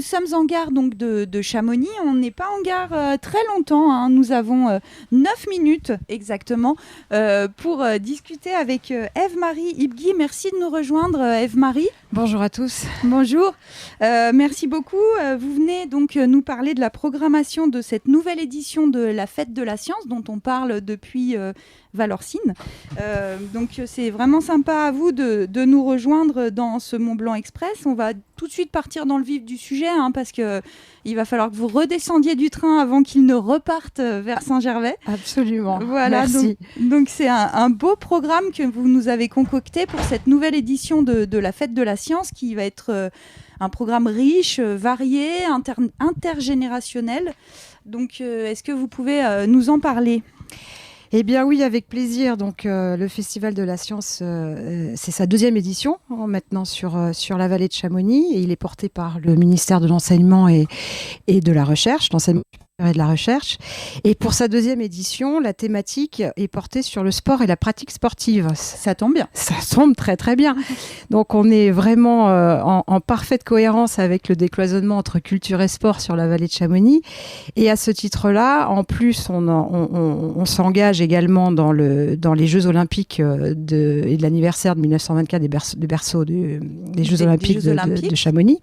sommes en gare donc de Chamonix. On n'est pas en gare très longtemps, hein. Nous avons 9 minutes exactement pour discuter avec Ève-Marie Ibgui. Merci de nous rejoindre, Ève-Marie. Bonjour à tous. Bonjour. Merci beaucoup. Vous venez donc nous parler de la programmation de cette nouvelle édition de la Fête de la Science dont on parle depuis Valorcine. Donc c'est vraiment sympa à vous de nous rejoindre dans ce Mont-Blanc Express. On va tout de suite partir dans le vif du sujet parce qu'il va falloir que vous redescendiez du train avant qu'il ne reparte vers Saint-Gervais. Absolument. Voilà, merci. Donc c'est un beau programme que vous nous avez concocté pour cette nouvelle édition de la Fête de la Science qui va être un programme riche, varié, intergénérationnel. Donc est-ce que vous pouvez nous en parler ? Eh bien oui, avec plaisir. Donc le Festival de la Science, c'est sa 2e édition maintenant sur la vallée de Chamonix et il est porté par le ministère de l'Enseignement et de la Recherche, l'enseignement et de la recherche. Et pour sa 2e édition, la thématique est portée sur le sport et la pratique sportive. Ça tombe bien. Ça tombe très très bien. Donc on est vraiment en parfaite cohérence avec le décloisonnement entre culture et sport sur la vallée de Chamonix. Et à ce titre-là, en plus, on s'engage également dans les Jeux Olympiques et de l'anniversaire de 1924 des berceaux des Jeux Olympiques de Chamonix.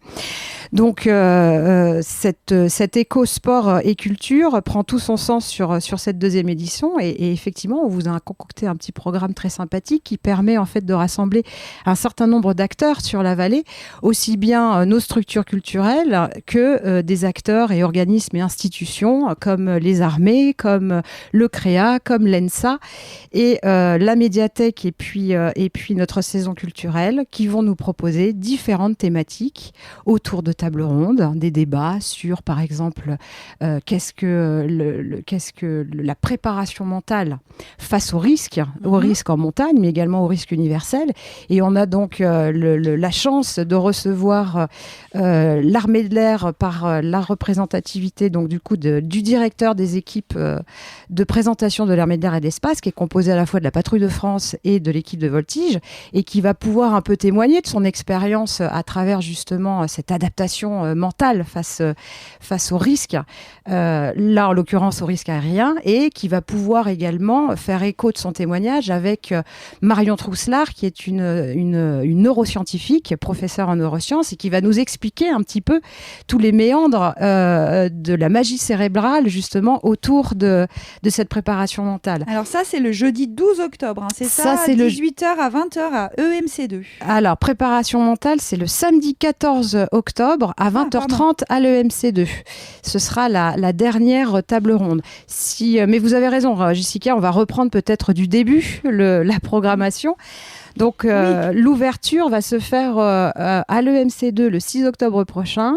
Donc cet éco-sport et culture prend tout son sens sur cette 2e édition et effectivement on vous a concocté un petit programme très sympathique qui permet en fait de rassembler un certain nombre d'acteurs sur la vallée, aussi bien nos structures culturelles que des acteurs et organismes et institutions comme les armées, comme le CREA, comme l'ENSA et la médiathèque et puis notre saison culturelle qui vont nous proposer différentes thématiques autour de tables rondes, des débats sur par exemple qu'est-ce que la préparation mentale face aux risques en montagne, mais également aux risques universels. Et on a donc la chance de recevoir l'armée de l'air par la représentativité donc du coup du directeur des équipes de présentation de l'armée de l'air et de l'espace, qui est composé à la fois de la patrouille de France et de l'équipe de voltige, et qui va pouvoir un peu témoigner de son expérience à travers justement cette adaptation mentale face aux risques. Là, en l'occurrence, au risque aérien, et qui va pouvoir également faire écho de son témoignage avec Marion Trousselard, qui est une neuroscientifique, professeure en neurosciences, et qui va nous expliquer un petit peu tous les méandres de la magie cérébrale, justement, autour de cette préparation mentale. Alors ça, c'est le jeudi 12 octobre, c'est ça, c'est 18h à 20h à EMC2. Alors, préparation mentale, c'est le samedi 14 octobre à 20h30 à l'EMC2. Ce sera la dernière table ronde. Mais vous avez raison, Jessica, on va reprendre peut-être du début la programmation. Donc, l'ouverture va se faire à l'EMC2 le 6 octobre prochain,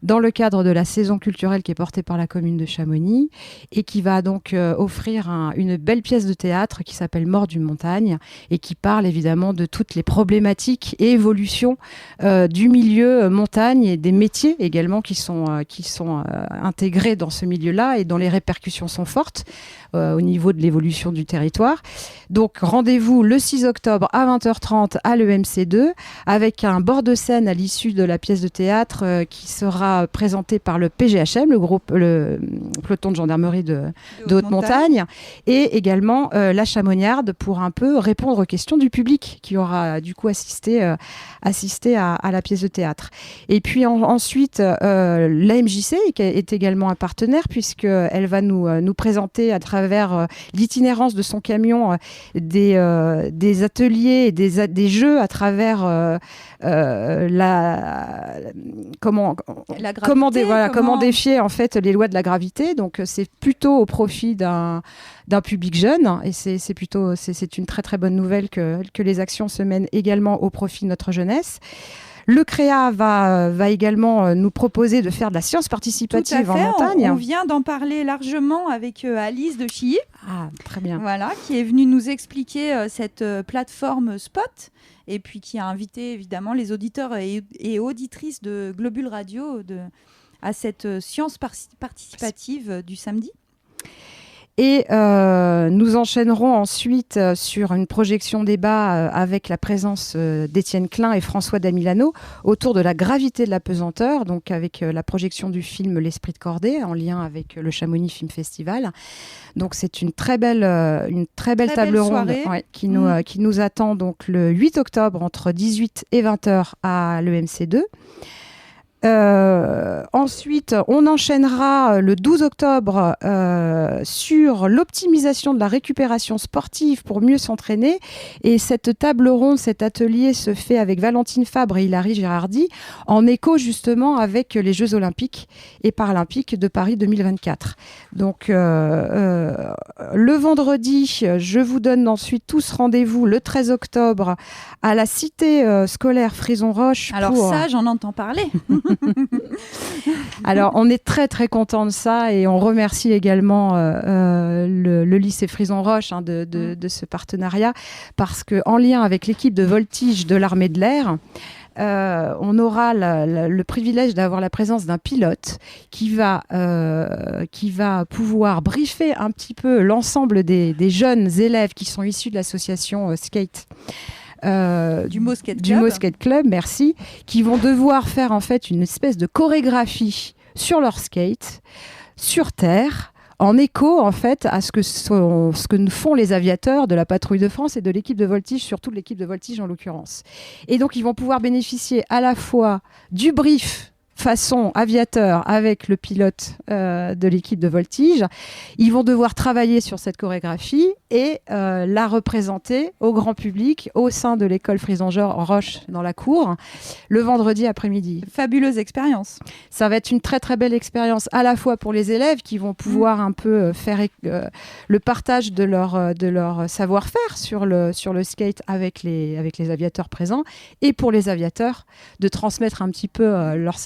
dans le cadre de la saison culturelle qui est portée par la commune de Chamonix et qui va donc offrir une belle pièce de théâtre qui s'appelle Mort d'une montagne et qui parle évidemment de toutes les problématiques et évolutions du milieu montagne et des métiers également qui sont intégrés dans ce milieu-là et dont les répercussions sont fortes au niveau de l'évolution du territoire. Donc, rendez-vous le 6 octobre à 20h30 à l'EMC2 avec un bord de scène à l'issue de la pièce de théâtre qui sera présenté par le PGHM, le peloton de gendarmerie de haute montagne, et également la Chamoniarde pour un peu répondre aux questions du public qui aura du coup assisté à la pièce de théâtre. Et puis ensuite, l'AMJC est également un partenaire puisqu'elle va nous présenter à travers l'itinérance de son camion des ateliers et des jeux à travers comment défier en fait les lois de la gravité. Donc c'est plutôt au profit d'un public jeune et c'est une très très bonne nouvelle que les actions se mènent également au profit de notre jeunesse. Le CREA va également nous proposer de faire de la science participative en montagne. On vient d'en parler largement avec Alice de Chilly. Ah, très bien. Voilà, qui est venue nous expliquer cette plateforme Spot et puis qui a invité évidemment les auditeurs et auditrices de Globule Radio à cette science participative du samedi. Et nous enchaînerons ensuite sur une projection débat avec la présence d'Étienne Klein et François Damilano autour de la gravité de la pesanteur, donc avec la projection du film L'Esprit de Cordée en lien avec le Chamonix Film Festival. Donc c'est une très belle table ronde qui nous attend donc le 8 octobre entre 18 et 20h à l'EMC2. Ensuite, on enchaînera le 12 octobre sur l'optimisation de la récupération sportive pour mieux s'entraîner. Et cette table ronde, cet atelier se fait avec Valentine Fabre et Hilary Girardi en écho justement avec les Jeux Olympiques et Paralympiques de Paris 2024. Donc, le vendredi, je vous donne ensuite tous rendez-vous le 13 octobre à la cité scolaire Frison-Roche. Alors ça, j'en entends parler. Alors, on est très très content de ça et on remercie également le lycée Frison-Roche de ce partenariat parce qu'en lien avec l'équipe de voltige de l'armée de l'air, on aura le privilège d'avoir la présence d'un pilote qui va pouvoir briefer un petit peu l'ensemble des jeunes élèves qui sont issus de l'association Skate. Du Mosquette Club, merci, qui vont devoir faire en fait une espèce de chorégraphie sur leur skate, sur terre, en écho en fait à ce que nous font les aviateurs de la patrouille de France et de l'équipe de voltige, surtout de l'équipe de voltige en l'occurrence. Et donc ils vont pouvoir bénéficier à la fois du brief façon aviateur avec le pilote de l'équipe de voltige. Ils vont devoir travailler sur cette chorégraphie et la représenter au grand public au sein de l'école Frison-Roche dans la cour le vendredi après-midi. Fabuleuse expérience. Ça va être une très très belle expérience à la fois pour les élèves qui vont pouvoir un peu faire le partage de leur savoir-faire sur le skate avec les aviateurs présents et pour les aviateurs de transmettre un petit peu leur